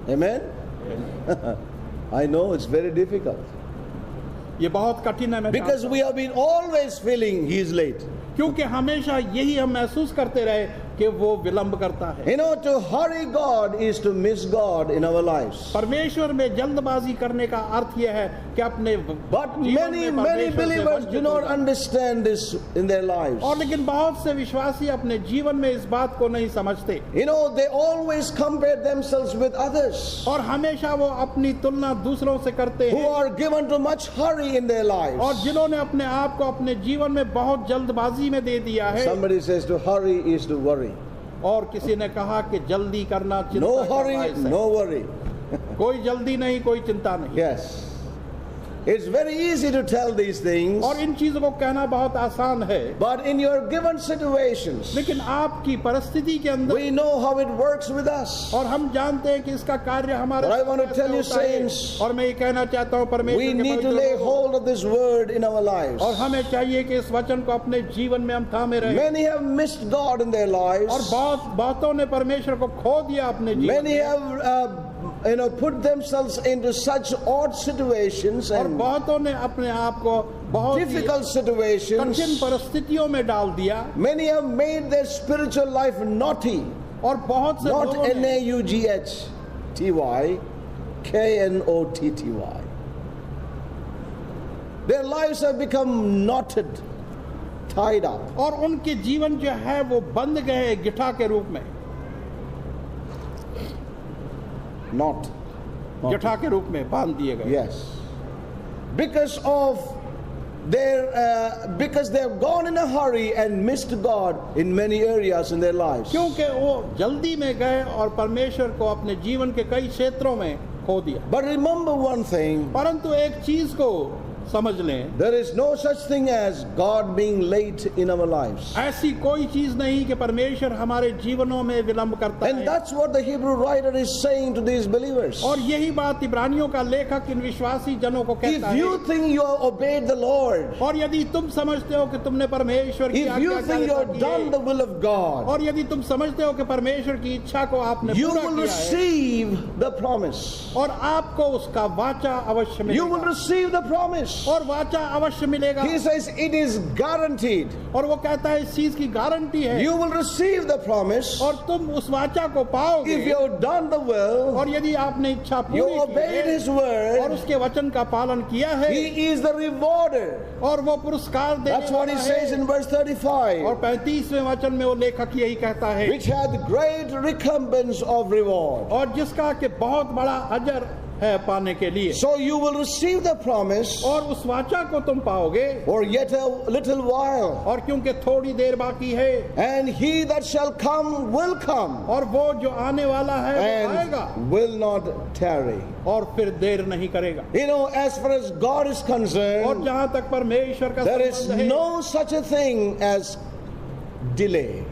Amen? I know it's very difficult. ये बहुत कठिन है, मैं Because we have been always feeling he is late. क्योंकि हमेशा यही हम महसूस करते रहे कि वो विलंब करता है। You know, to hurry God is to miss God in our lives. परमेश्वर में जल्दबाजी करने का अर्थ यह है कि अपने But जीवन many में परमेश्वर से believers वंचित do हो not जाते हैं। understand this in their lives. और लेकिन बहुत से विश्वासी अपने जीवन में इस बात को नहीं समझते, You know, they always compare themselves with others और हमेशा वो अपनी तुलना दूसरों से करते who हैं, are given to much hurry in their और lives. जिन्होंने अपने आप को अपने जीवन में बहुत जल्दबाजी में दे दिया है। Somebody says to hurry is to worry. और किसी ने कहा कि जल्दी करना चिंता No का hurry, बायस है। no worry. कोई जल्दी नहीं, कोई चिंता नहीं। Yes. It's very easy to tell these things, और इन चीजों को कहना बहुत आसान है, but in your given situations, लेकिन आपकी परिस्थिति के अंदर we know how it works with us. और हम जानते हैं कि इसका कार्य हमारे But I want to साथ tell you, होता है। saints, और मैं ये कहना चाहता हूँ परमेश्वर We के need to पवित्र lay लोगों, hold of this word in our lives. और हमें चाहिए कि इस वचन को अपने जीवन में हम थामे रहे। Many have missed God in their और lives. बहुतों ने परमेश्वर को खो दिया अपने जीवन Many में, have put themselves into such odd situations और and बहुतों ने अपने आप को बहुत ही difficult कठिन situations. परिस्थितियों में डाल दिया, Many have made their spiritual life naughty. और बहुत से Not लोगों ने Naughtty, Knotty. Their lives have become knotted, tied up. और उनके जीवन जो है वो बंध गए गिठा के रूप में, Not. गिठा के रूप में बांध दिए गए। Yes. Because they have gone in a hurry and missed God in many areas in their lives. क्योंकि वो जल्दी में गए और परमेश्वर को अपने जीवन के कई क्षेत्रों में खो दिया। But remember one thing, परंतु एक चीज को समझ लें, there is no such thing as God being late in our lives. ऐसी कोई चीज नहीं कि परमेश्वर हमारे जीवनों में विलंब करता And है। that's what the Hebrew writer is saying to these believers. और यही बात इब्रानियों का लेखक इन विश्वासी जनों को कहता If है। you think you have obeyed the Lord, और यदि तुम समझते हो कि तुमने परमेश्वर की if you think you आज्ञा have done the will of God, और यदि तुम समझते हो कि परमेश्वर की इच्छा को आपने you पूरा will किया है, receive the promise. और आपको उसका वाचा अवश्य You will मिलेगा, receive the promise. और वाचा अवश्य मिलेगा। He says it is guaranteed. और वो कहता है इस चीज की गारंटी है, You will receive the promise और तुम उस वाचा को पाओगे if you have done the will, और यदि आपने इच्छा you पूरी की obeyed है His और word, उसके वचन का पालन किया है, He is the rewarder. और वो पुरस्कार देने That's what He वाला says है। in verse और 35, 35वें वचन में वो लेखक यही कहता है, which hath great recompense of reward. और जिसका कि बहुत बड़ा अजर है पाने के लिए। So you will receive the promise और उस वाचा को तुम पाओगे, for yet a little while, और क्योंकि थोड़ी देर बाकी है, and He that shall come will come और वो जो आने वाला है वो आएगा and will not tarry. और फिर देर नहीं करेगा। You know, as far as God is और concerned, जहाँ तक परमेश्वर का there is संबंध है, no such a thing as delay,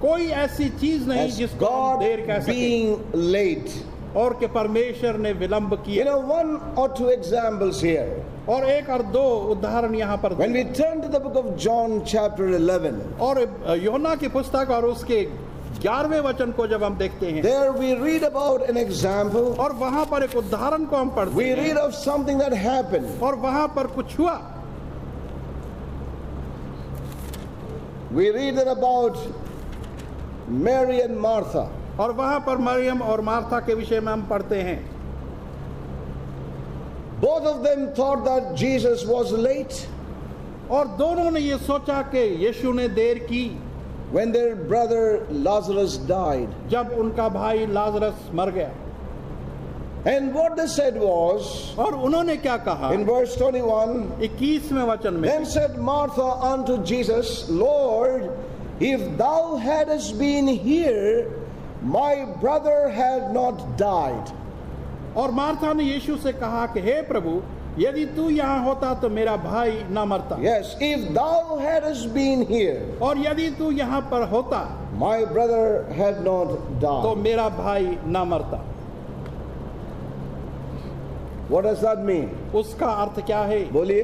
कोई ऐसी चीज नहीं as जिसको हम देर कह God सके, being late. और कि परमेश्वर ने विलंब You किया। know, one or two examples here. और एक और दो उदाहरण यहाँ पर When we turn to the book of John chapter 11, और यूहन्ना की पुस्तक और उसके 11वें वचन को जब हम देखते हैं, there we read about an example. और वहां पर एक उदाहरण को हम पढ़ते We हैं, read of something that happened. और वहां पर कुछ हुआ। We read that about Mary and Martha. और वहां पर मरियम और मार्था के विषय में हम पढ़ते हैं। Both of them thought that Jesus was late और दोनों ने ये सोचा कि यीशु ने देर की when their brother Lazarus died. जब उनका भाई लाजरस मर गया। And what they said was, और उन्होंने क्या कहा in verse 21, 21वें वचन में, then said Martha unto Jesus, Lord, if thou hadst been here, my brother had not died. और मार्था ने यीशु से कहा कि हे प्रभु, यदि तू यहाँ होता तो मेरा भाई न मरता। Yes, if thou hadst been here, और यदि तू यहाँ पर होता my brother had not तो died. मेरा भाई न मरता। What does that mean? उसका अर्थ क्या है? बोलिए.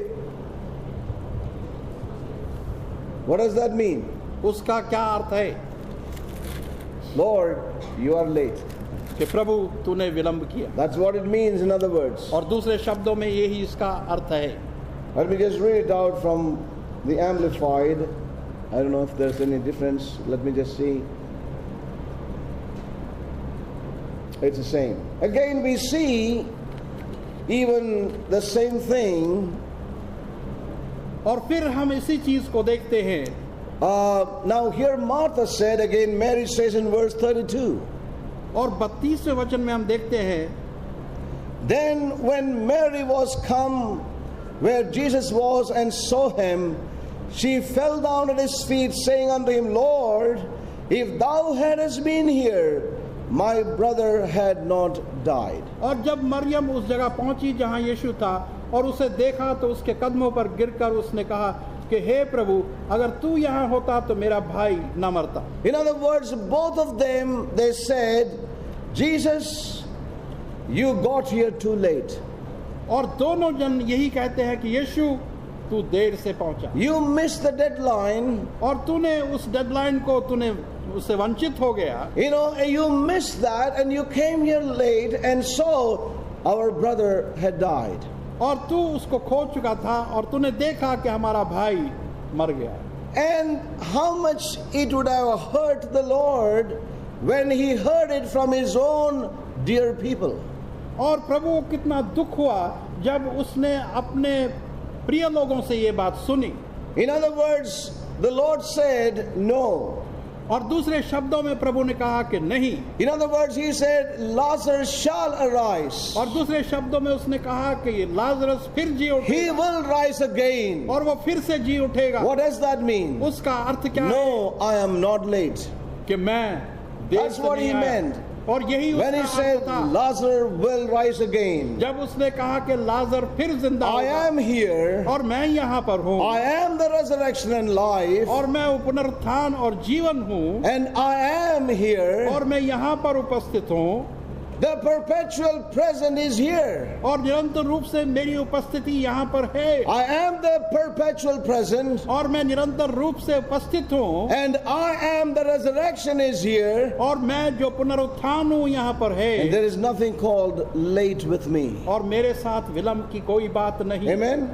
What does that mean? उसका क्या अर्थ है? Lord, you are late. कि प्रभु तूने विलंब किया। That's what it means in other words. और दूसरे शब्दों में यही इसका अर्थ है। Let me just read it out from the Amplified. I don't know if there's any difference. Let me just see. It's the same. Again we see even the same thing. और फिर हम इसी चीज को देखते हैं। Now here Martha said, again Mary says in verse 32. और 32वें वचन में हम देखते हैं, Then when Mary was come where Jesus was and saw him, she fell down at his feet, saying unto him, Lord, if thou hadst been here, my brother had not died. और जब मरियम उस जगह पहुंची जहां यीशु था और उसे देखा तो उसके कदमों पर गिरकर उसने कहा कि हे प्रभु, अगर तू यहाँ होता तो मेरा भाई न मरता। In other words, both of them, they said, Jesus, you got here too late. और दोनों जन यही कहते हैं कि यीशु तू देर से पहुंचा, You missed the deadline. और तूने उस डेडलाइन को तूने उससे वंचित हो गया। You know, you missed that and you came here late and saw our brother had died. और तू उसको खो चुका था और तूने देखा कि हमारा भाई मर गया। And how much it would have hurt the Lord when he heard it from his own dear people. और प्रभु को कितना दुख हुआ जब उसने अपने प्रिय लोगों से ये बात सुनी। In other words, the Lord said no. और दूसरे शब्दों में प्रभु ने कहा कि नहीं। In other words, he said Lazarus shall arise. और दूसरे शब्दों में उसने कहा कि लाजरस फिर जी उठेगा। He will rise again. और वो फिर से जी उठेगा। What does that mean? उसका अर्थ क्या है? No, I am not late. कि मैं देर That's से what नहीं he आया। meant. और यही When he उसका said अर्थ था। Lazarus will rise again. जब उसने कहा कि लाजर फिर जिंदा I होगा am here. और मैं यहाँ पर हूँ I am the resurrection and life. और मैं पुनरुत्थान और जीवन हूँ And I am here. और मैं यहाँ पर उपस्थित हूँ The perpetual present is here. और निरंतर रूप से मेरी उपस्थिति यहाँ पर है I am the perpetual present. और मैं निरंतर रूप से उपस्थित हूँ And I am the resurrection is here. और मैं जो पुनरुत्थान हूँ यहाँ पर है And there is nothing called late with me. और मेरे साथ विलंब की कोई बात नहीं। Amen.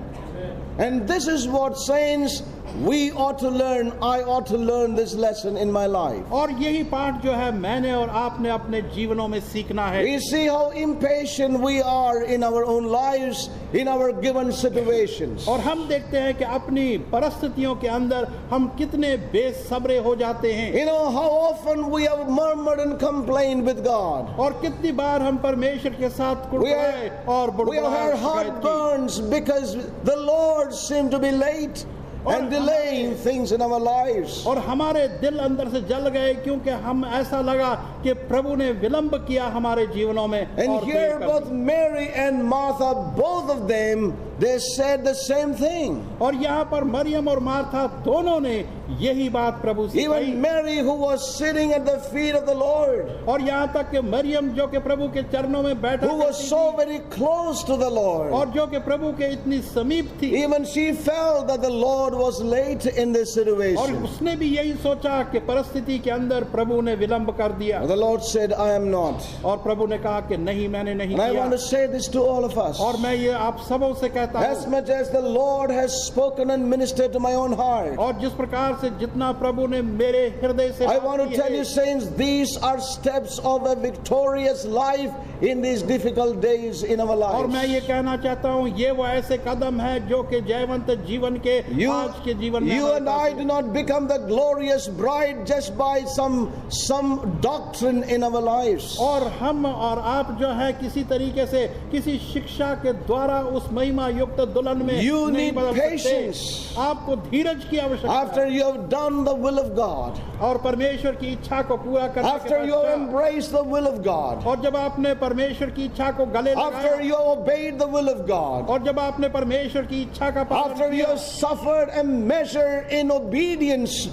And this is what saints we ought to learn. I ought to learn this lesson in my life. और यही पाठ जो है मैंने और आपने अपने जीवनों में सीखना है। We see how impatient we are in our own lives, in our given situations. और हम देखते हैं कि अपनी परिस्थितियों के अंदर हम कितने बेसब्रे हो जाते हैं। You know how often we have murmured and complained with God. और कितनी बार हम परमेश्वर के साथ कुड़कुड़ाए और We have बुड़बुड़ाए our heart शिकायत की। burns because the Lord seemed to be late and delaying things in our lives. और हमारे दिल अंदर से जल गए क्योंकि हम ऐसा लगा कि प्रभु ने विलंब किया हमारे जीवनों में। And और here देर कर both the. Mary and Martha, both of them, they said the same thing. और यहाँ पर मरियम और मार्था दोनों ने यही बात प्रभु से कही। Even Mary, who was sitting at the feet of the Lord, और यहाँ तक कि मरियम जो कि प्रभु के चरणों में बैठा who was करती so थी, very close to the Lord, और जो कि प्रभु के इतनी समीप थी, even she felt that the Lord was late in this और situation. उसने भी यही सोचा कि परिस्थिति के अंदर प्रभु ने विलंब कर दिया। The Lord said, I am not. और प्रभु ने कहा कि नहीं, मैंने नहीं And I किया। want to say this to all of us. और मैं ये आप सबों से कहता As हूँ, much as the Lord has spoken and ministered to my own heart, और जिस प्रकार से जितना प्रभु ने मेरे हृदय से I बात want की to tell है, you, saints, these are steps of a victorious life in these difficult days in our और मैं lives. ये कहना चाहता हूँ, ये वो ऐसे कदम है जो कि जयवंत जीवन के आज के जीवन में You हमारे and पास I है। do not become the glorious bride just by some doctrine in our lives. और हम और आप जो है किसी तरीके से किसी शिक्षा के द्वारा उस महिमा युक्त दुल्हन में You नहीं need बदल सकते। patience. आपको धीरज की आवश्यकता After है you have done the will of God, और परमेश्वर की इच्छा को पूरा करने after के you have बाद embraced the will of God, और जब आपने परमेश्वर की इच्छा को गले after लगाया you have obeyed the will of God, और जब आपने परमेश्वर की इच्छा का पालन after you किया have suffered and measured in obedience,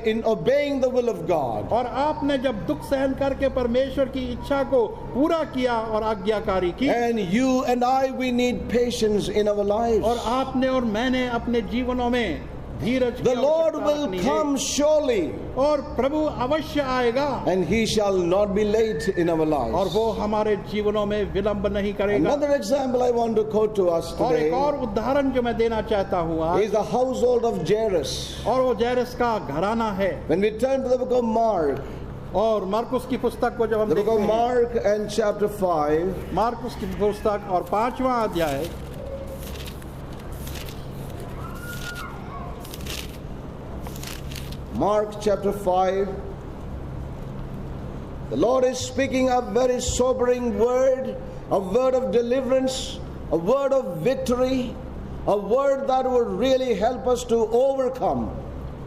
in obeying the will of God, और आपने जब दुख सहन करके परमेश्वर की इच्छा को पूरा किया और आज्ञाकारी की and you and I, we need patience in our lives. और आपने और मैंने अपने जीवनों में धीरज की The Lord आवश्यकता will रखनी come है surely, और प्रभु अवश्य आएगा and He shall not be late in our और lives. वो हमारे जीवनों में विलंब नहीं करेगा। Another example I want to quote to us और एक today और उदाहरण जो मैं देना चाहता हूँ आज, is the household of Jairus. और वो जैरस का घराना है। When we turn to the book of Mark, और मार्कुस की पुस्तक को जब हम the book देखते of हैं, Mark and chapter 5, मार्कुस की पुस्तक और 5वां अध्याय, Mark chapter 5, the Lord is speaking a very sobering word, a word of deliverance, a word of victory, a word that will really help us to overcome.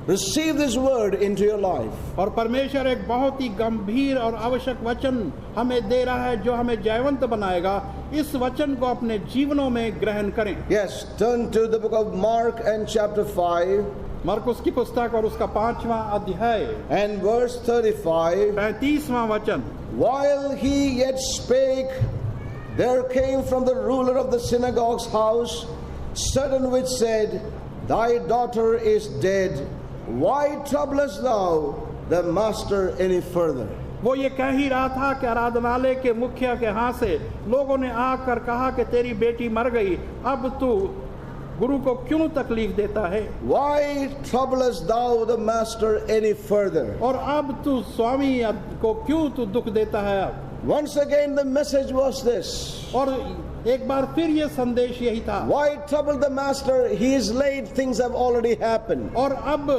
Receive this word into your life. और परमेश्वर एक बहुत ही गंभीर और आवश्यक वचन हमें दे रहा है जो हमें जयवंत बनाएगा। इस वचन को अपने जीवनों में ग्रहण करें। Yes, turn to the book of Mark and chapter 5 मरकुस की पुस्तक और उसका 5वां अध्याय and verse 35. 35वां वचन। While he yet spake, there came from the ruler of the synagogue's house certain which said, Thy daughter is dead. Why troublest thou the master any further? वो ये कह ही रहा था कि आराधनालय के मुखिया के हाथ से लोगों ने आकर कहा कि तेरी बेटी मर गई, अब तू गुरु को क्यों तकलीफ देता है? Why troublest thou the master any further? और अब तू स्वामी को क्यों तू दुख देता है? अब Once again the message was this. और एक बार फिर ये संदेश यही था। Why trouble the master? He is late, things have already happened. और अब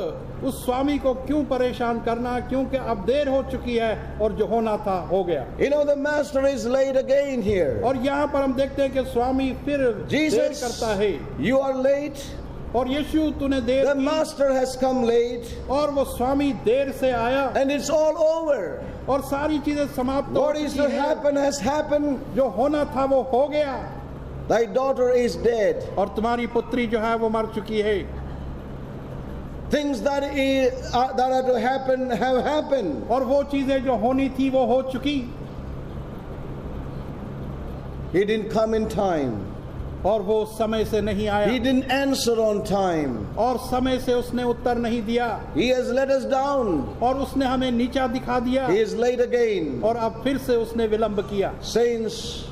उस स्वामी को क्यों परेशान करना, क्योंकि अब देर हो चुकी है और जो होना था हो गया। You know, the master is late again here. और यहाँ पर हम देखते हैं कि स्वामी फिर देर करता है। You are late. और यीशु तूने देर The की master has come late. और वो स्वामी देर से आया And it's all over. और सारी चीजें समाप्त हो What is चुकी to हैं। happen has happened. जो होना था वो हो गया Thy daughter is dead. और तुम्हारी पुत्री जो है वो मर चुकी है। Things that are to happen have happened. और वो चीजें जो होनी थी वो हो चुकी He didn't come in time. और वो समय से नहीं He आया didn't answer on time. और समय से उसने उत्तर नहीं दिया He has let us down. और उसने हमें नीचा दिखा दिया He is late again. और अब फिर से उसने विलंब किया। Saints,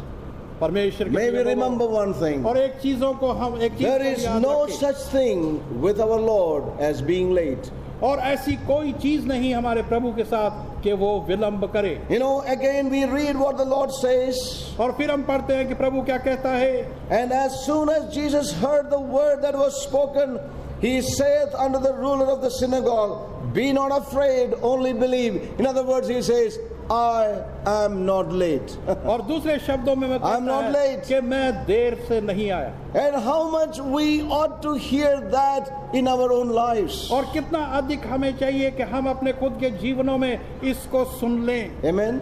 परमेश्वर may we के remember one thing. और एक चीज There को is याद no रखें। such thing with our Lord as being late. और ऐसी कोई चीज नहीं हमारे प्रभु के साथ कि वो विलंब करे। You know, again we read what the Lord says. और फिर हम पढ़ते हैं कि प्रभु क्या कहता है। And as soon as Jesus heard the word that was spoken, he saith unto the ruler of the synagogue, Be not afraid, only believe. In other words, he says, I am not late. और दूसरे शब्दों में मैं I'm not late. कि मैं देर से नहीं आया। And how much we ought to hear that in our own lives. और कितना अधिक हमें चाहिए कि हम अपने खुद के जीवनों में इसको सुन लें। Amen.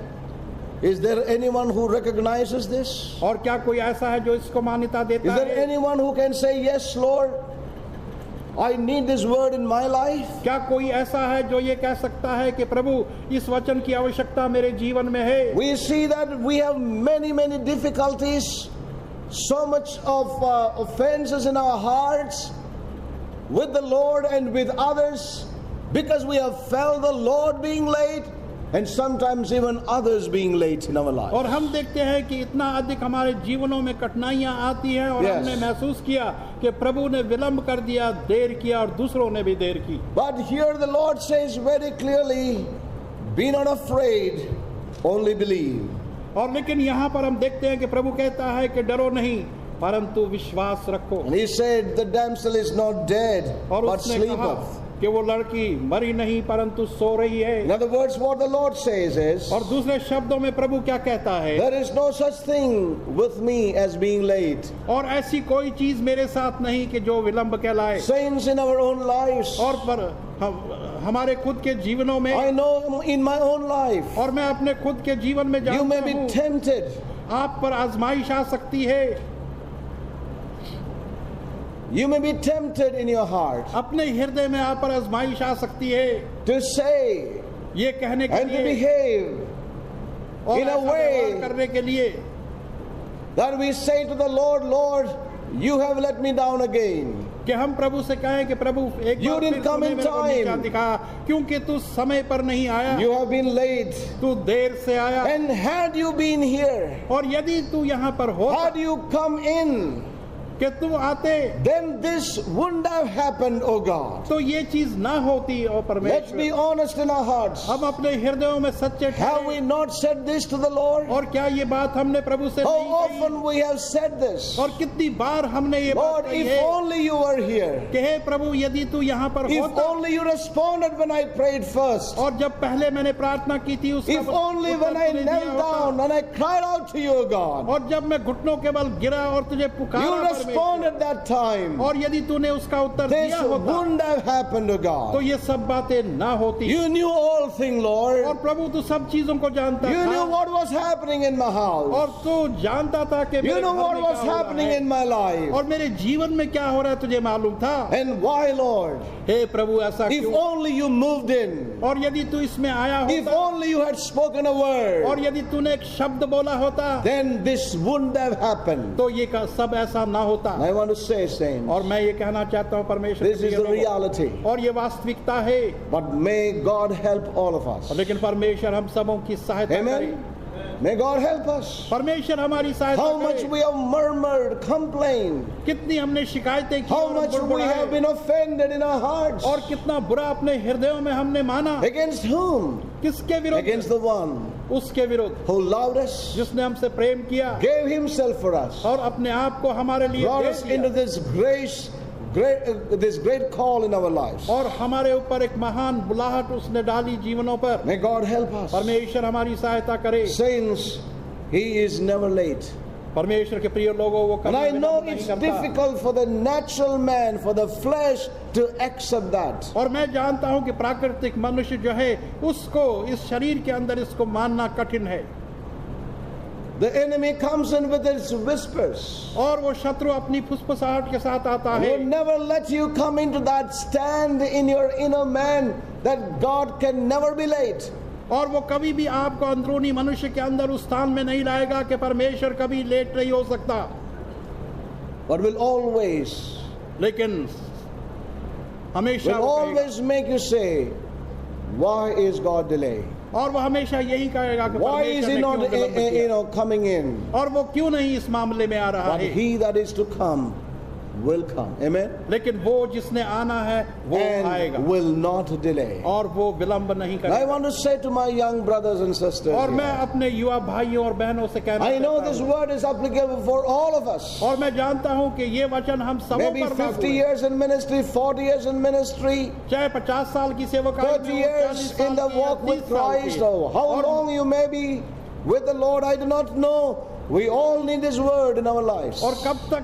Is there anyone who recognizes this? और क्या कोई ऐसा है जो इसको मान्यता Is देता there है? anyone who can say, Yes, Lord, I need this word in my life? क्या कोई ऐसा है जो ये कह सकता है कि प्रभु इस वचन की आवश्यकता मेरे जीवन में है? We see that we have many difficulties, so much of offenses in our hearts with the Lord and with others because we have felt the Lord being late and sometimes even others being late in our lives. और हम देखते हैं कि इतना अधिक हमारे जीवनों में कठिनाइयां आती हैं और Yes. हमने महसूस किया कि प्रभु ने विलंब कर दिया, देर किया और दूसरों ने भी देर की। But here the Lord says very clearly, Be not afraid, only believe. और लेकिन यहाँ पर हम देखते हैं कि प्रभु कहता है कि डरो नहीं परंतु विश्वास रखो। And he said, The damsel is not dead, और but उसने कहा sleepeth. कि वो लड़की मरी नहीं परंतु सो रही In है। other words, what the Lord says is, और दूसरे शब्दों में प्रभु क्या कहता है? There is no such thing with me as being late. और ऐसी कोई चीज मेरे साथ नहीं कि जो विलंब कहलाए। Saints, in our own lives, और पर हमारे खुद के जीवनों में I know in my own life, और मैं अपने खुद के जीवन में you may जानता be हूँ tempted. आप पर आजमाइश आ सकती है। You may be tempted in your heart अपने हृदय में आप पर आजमाइश आ सकती है to say ये कहने के and to लिए behave और in a ऐसा way व्यवहार करने के लिए that we say to the Lord, Lord, you have let me down again. कि हम प्रभु से कहें कि प्रभु एक You बार didn't फिर come तूने in मेरे को नीचा time. दिखाया, क्योंकि तू समय पर नहीं आया, You have been late. तू देर से आया। And had you been here, और यदि तू यहाँ पर होता, had you come in, कि तू आते, then this wouldn't have happened, oh God. तो ये चीज ना होती। ओ Let's be परमेश्वर, honest in our hearts. हम अपने हृदयों में सच्चे Have we ठहरे। not said this to the Lord? और क्या ये बात हमने प्रभु से How नहीं कही? often we have said this? और कितनी बार हमने ये बात Lord, कही if है only you were here. कि हे प्रभु, यदि तू यहाँ पर If होता, only you responded when I prayed first. और जब पहले मैंने प्रार्थना की थी उसका If only when I उत्तर तूने दिया knelt होता, down and I cried out to you, God. और जब मैं घुटनों के बल गिरा और तुझे पुकारा You परमेश्वर, responded that time. और यदि तूने उसका उत्तर This दिया होता, wouldn't have happened, oh तो God. ये सब बातें ना होती। You knew all things, और Lord. प्रभु तू सब चीजों को जानता You knew था, what was happening in my और house. तू जानता था कि You मेरे know घर what में was क्या हो रहा happening है, in my life. और मेरे जीवन में क्या हो रहा है तुझे मालूम था। And why, Lord? हे प्रभु, ऐसा If क्यों? only you moved in. और यदि तू इसमें आया If होता, only you had spoken a और word. यदि तूने एक शब्द बोला होता, Then this wouldn't have happened. तो ये सब ऐसा ना होता। I want to say, saints, और मैं ये कहना चाहता हूँ परमेश्वर this के is प्रिय the लोगों, reality. और ये वास्तविकता है। But may God help all of us. लेकिन परमेश्वर हम सबों की सहायता करे। Amen. May God help us. परमेश्वर हमारी सहायता How much करे। we have murmured, complained. कितनी हमने शिकायतें की How और much we बुड़बुड़ाए, have been offended in our hearts. और कितना बुरा अपने हृदयों में हमने माना। Against whom? किसके विरुद्ध? Against the one उसके विरुद्ध who loved us, जिसने हमसे प्रेम किया gave himself for us, और अपने आप को हमारे लिए brought दे us into दिया, this grace, this great call in our lives. और हमारे ऊपर एक महान बुलाहट उसने डाली जीवनों पर। May God help us. परमेश्वर हमारी सहायता करे। Saints, He is never late. परमेश्वर के प्रिय लोगों, वो And कभी I know विलंब नहीं it's करता। difficult for the natural man, for the flesh to accept that. और मैं जानता हूं कि प्राकृतिक मनुष्य जो है उसको इस शरीर के अंदर इसको मानना कठिन है, The enemy comes in with his whispers. और वो शत्रु अपनी फुसफुसाहट के साथ आता He है, will never let you come into that stand in your inner man that God can never be late. और वो कभी भी आपको अंदरूनी मनुष्य के अंदर उस स्थान में नहीं लाएगा कि परमेश्वर कभी लेट नहीं हो सकता, But will always, लेकिन हमेशा will वो कहेगा, always make you say, why is God delaying? और वो हमेशा यही कहेगा कि Why is परमेश्वर He ने not, क्यों विलंब किया? coming in? और वो क्यों नहीं इस मामले में आ रहा But है। He that is to come will come. Amen. लेकिन वो जिसने आना है वो आएगा And will not delay. और वो विलंब नहीं And I करेगा। want to say to my young brothers and sisters, और मैं here, अपने युवा भाइयों और बहनों से कहना I know चाहता this हूं, word is applicable for all of us. और मैं जानता हूं कि ये वचन हम सबों Maybe पर लागू 50 है। years in ministry, 40 years in ministry, चाहे 50 साल की सेवकाई 30 में हो, years 40 in the साल की या walk with 30 साल Christ, की। or how और long you may be with the Lord, I do not know. We all need this word in our lives. और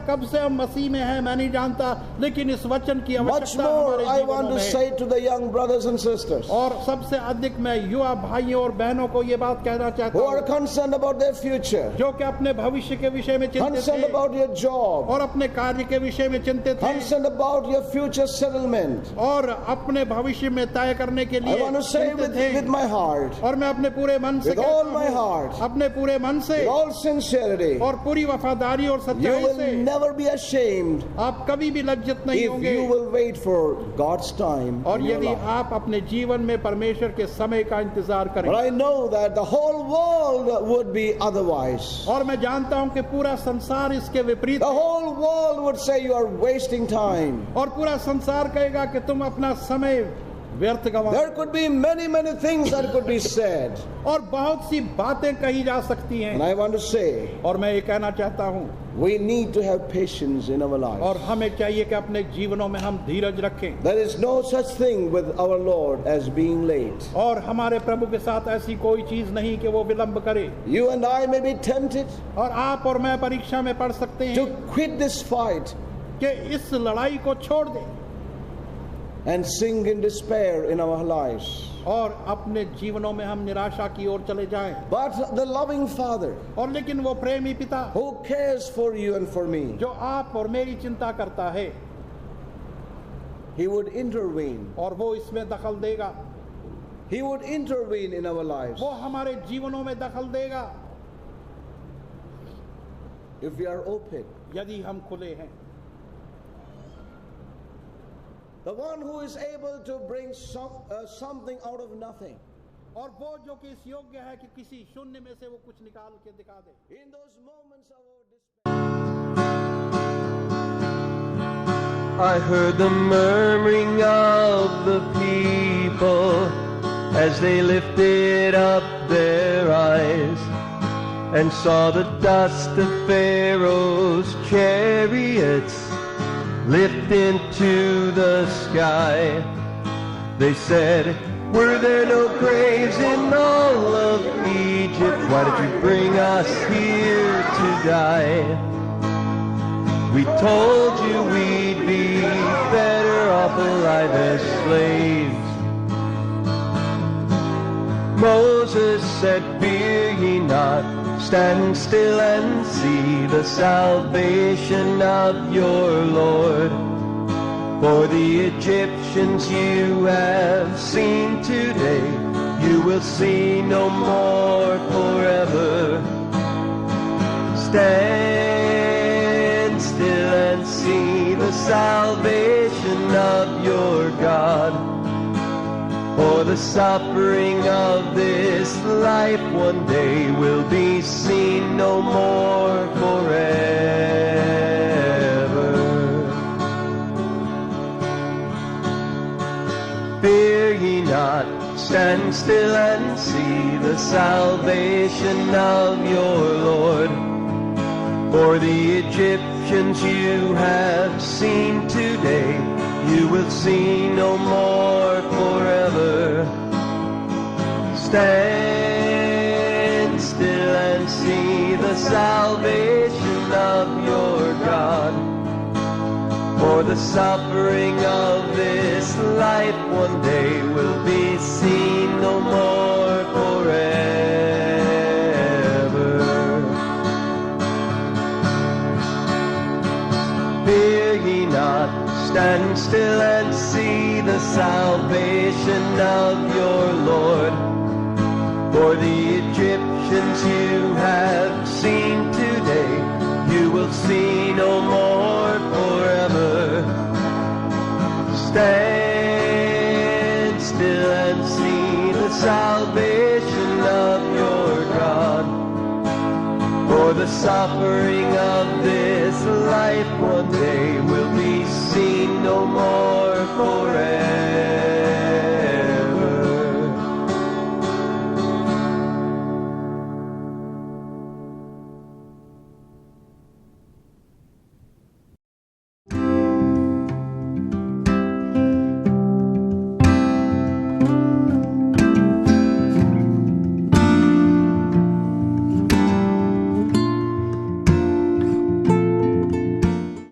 कब से हम मसीह में हैं मैं नहीं जानता, लेकिन इस वचन की Much आवश्यकता more हमारे I जीवनों want to में है। say to the young brothers and sisters और सबसे अधिक मैं युवा भाइयों और बहनों को ये बात कहना चाहता who are हूँ, concerned about their future, जो कि अपने भविष्य के विषय में चिंतित concerned थे about your job, और अपने कार्य के विषय में चिंतित थे concerned about your future settlement. और अपने भविष्य में तय करने के I लिए want to say चिंतित with थे। my heart, और मैं अपने पूरे मन से with कहता all my हूँ, heart, अपने पूरे मन से with all sincerity, और पूरी वफादारी और you सच्चाई will से never be ashamed आप कभी भी लज्जित नहीं if होंगे। you will wait for God's time और in your यदि life. आप अपने जीवन में परमेश्वर के समय का इंतजार But करें। I know that the whole world would be otherwise. और मैं जानता हूं कि पूरा संसार इसके विपरीत The है। whole world would say you are wasting time. और पूरा संसार कहेगा कि तुम अपना समय व्यर्थ गवा। There could be many things that could be said. और बहुत सी बातें कही जा सकती And हैं, I want to say, और मैं ये कहना चाहता हूं, we need to have patience in our lives. और हमें चाहिए कि अपने जीवनों में हम धीरज रखें। There is no such thing with our Lord as being late. और हमारे प्रभु के साथ ऐसी कोई चीज नहीं कि वो विलंब करे। You and I may be tempted और आप और मैं परीक्षा में पढ़ सकते to हैं quit this fight कि इस लड़ाई को छोड़ दें and sink in despair in our lives. और अपने जीवनों में हम निराशा की ओर चले जाएं। But the loving Father और लेकिन वो प्रेमी पिता who cares for you and for me, जो आप और मेरी चिंता करता है, He would intervene. और वो इसमें दखल देगा, He would intervene in our lives. वो हमारे जीवनों में दखल देगा। if we are open. यदि हम खुले हैं। The one who is able to bring something out of nothing. और वो जो कि इस योग्य है कि किसी शून्य में से वो कुछ निकाल के दिखा दे। In those moments of our despair, I heard the murmuring of the people as they lifted up their eyes and saw the dust of Pharaoh's chariots lift into the sky. They said, were there no graves in all of Egypt? Why did you bring us here to die? We told you we'd be better off alive as slaves. Moses said, fear ye not, stand still and see the salvation of your Lord. For the Egyptians you have seen today, you will see no more forever. Stand still and see the salvation of your God. For the suffering of this life one day will be seen no more forever. Fear ye not, stand still and see the salvation of your Lord. For the Egyptians you have seen today, you will see no more forever. Stand still and see the salvation of your God. For the suffering of this life one day will be seen no more forever. Fear ye not, stand still and see the salvation of your Lord. For the Egyptians you have seen today, you will see no more forever. Stand still and see the salvation of your God. For the suffering of this life one day will be seen no more forever.